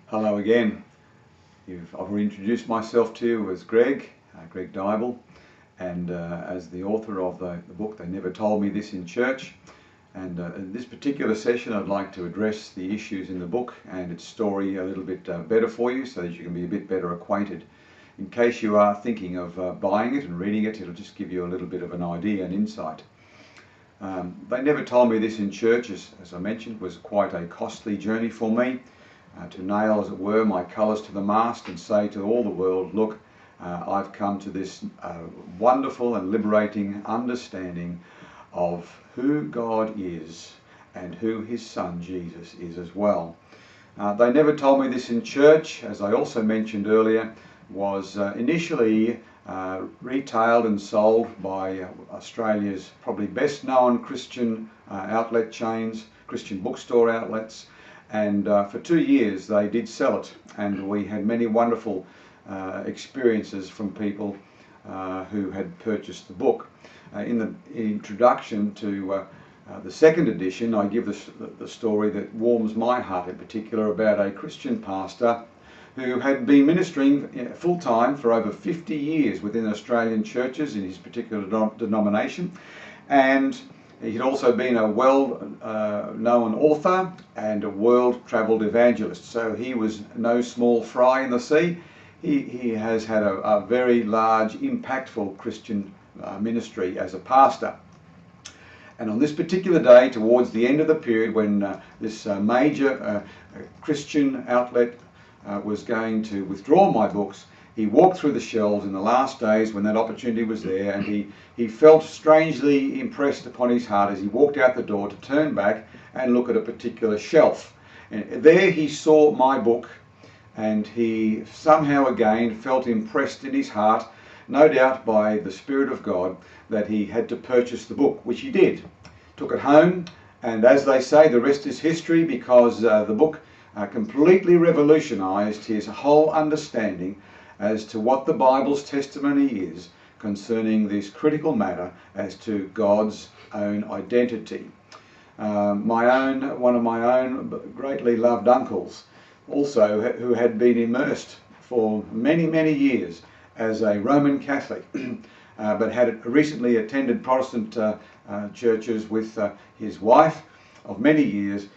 Hello again. I've reintroduced myself to you as Greg Deuble, and as the author of the book They Never Told Me This in Church. And in this particular session I'd like to address the issues in the book and its story a little bit better for you, so that you can be a bit better acquainted. In case you are thinking of buying it and reading it, it'll just give you a little bit of an idea and insight. They Never Told Me This in Church, as I mentioned, was quite a costly journey for me. To nail, as it were, my colours to the mast and say to all the world, look, I've come to this wonderful and liberating understanding of who God is and who his son Jesus is as well. They Never Told Me This in Church, as I also mentioned earlier, was initially retailed and sold by Australia's probably best known Christian outlet chains, Christian bookstore outlets. And for 2 years they did sell it, and we had many wonderful experiences from people who had purchased the book. In the introduction to the second edition, I give the story that warms my heart in particular, about a Christian pastor who had been ministering full-time for over 50 years within Australian churches in his particular denomination, and he'd also been a well-known author and a world-travelled evangelist, so he was no small fry in the sea. He has had a very large, impactful Christian ministry as a pastor. And on this particular day, towards the end of the period when this major Christian outlet was going to withdraw my books, he walked through the shelves in the last days when that opportunity was there, and he felt strangely impressed upon his heart as he walked out the door to turn back and look at a particular shelf. And there he saw my book, and he somehow again felt impressed in his heart, no doubt by the Spirit of God, that he had to purchase the book, which he did. Took it home, and as they say, the rest is history, because the book completely revolutionized his whole understanding as to what the Bible's testimony is concerning this critical matter as to God's own identity. One of my own greatly loved uncles, also, who had been immersed for many, many years as a Roman Catholic, but had recently attended Protestant churches with his wife of many years.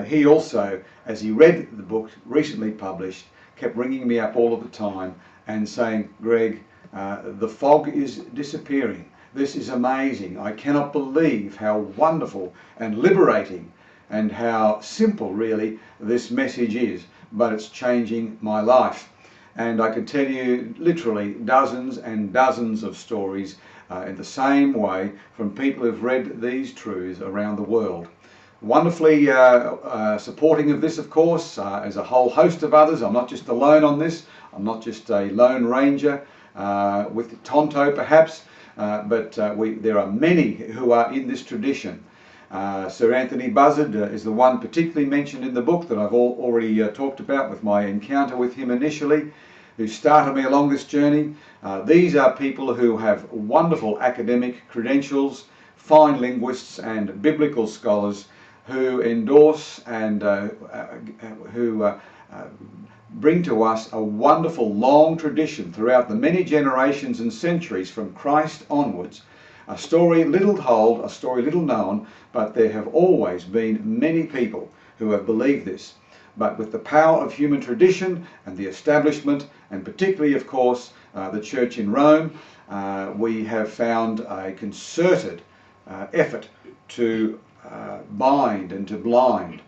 He also, as he read the book recently published, kept ringing me up all of the time and saying, Greg, the fog is disappearing. This is amazing. I cannot believe how wonderful and liberating and how simple really this message is, but it's changing my life. And I can tell you literally dozens and dozens of stories in the same way from people who've read these truths around the world. Wonderfully supporting of this, of course, as a whole host of others. I'm not just alone on this. I'm not just a lone ranger with Tonto perhaps, but there are many who are in this tradition. Sir Anthony Buzzard is the one particularly mentioned in the book that I've already talked about with my encounter with him initially, who started me along this journey. These are people who have wonderful academic credentials, fine linguists and biblical scholars, who endorse and who bring to us a wonderful long tradition throughout the many generations and centuries from Christ onwards. A story little told, a story little known, but there have always been many people who have believed this. But with the power of human tradition and the establishment, and particularly, of course, the church in Rome, we have found a concerted effort to bind and to blind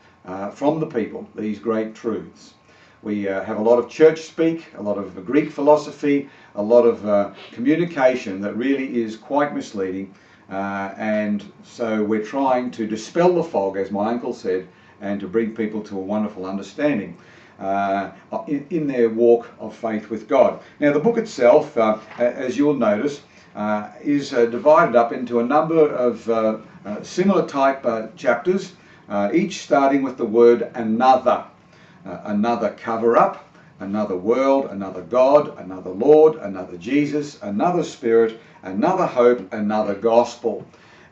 from the people these great truths. We have a lot of church speak, a lot of Greek philosophy, a lot of communication that really is quite misleading, and so we're trying to dispel the fog, as my uncle said, and to bring people to a wonderful understanding in their walk of faith with God. Now the book itself, as you'll notice, is divided up into a number of similar type chapters, each starting with the word another. Another cover-up, another world, another God, another Lord, another Jesus, another Spirit, another hope, another gospel.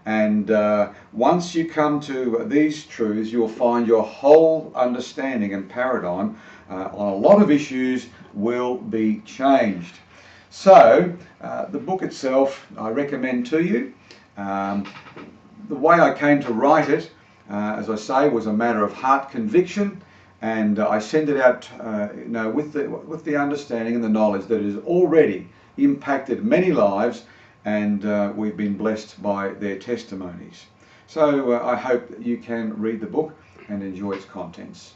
And once you come to these truths, you'll find your whole understanding and paradigm on a lot of issues will be changed. So the book itself I recommend to you. The way I came to write it, as I say, was a matter of heart conviction, and I send it out with the understanding and the knowledge that it has already impacted many lives, and we've been blessed by their testimonies. So I hope that you can read the book and enjoy its contents.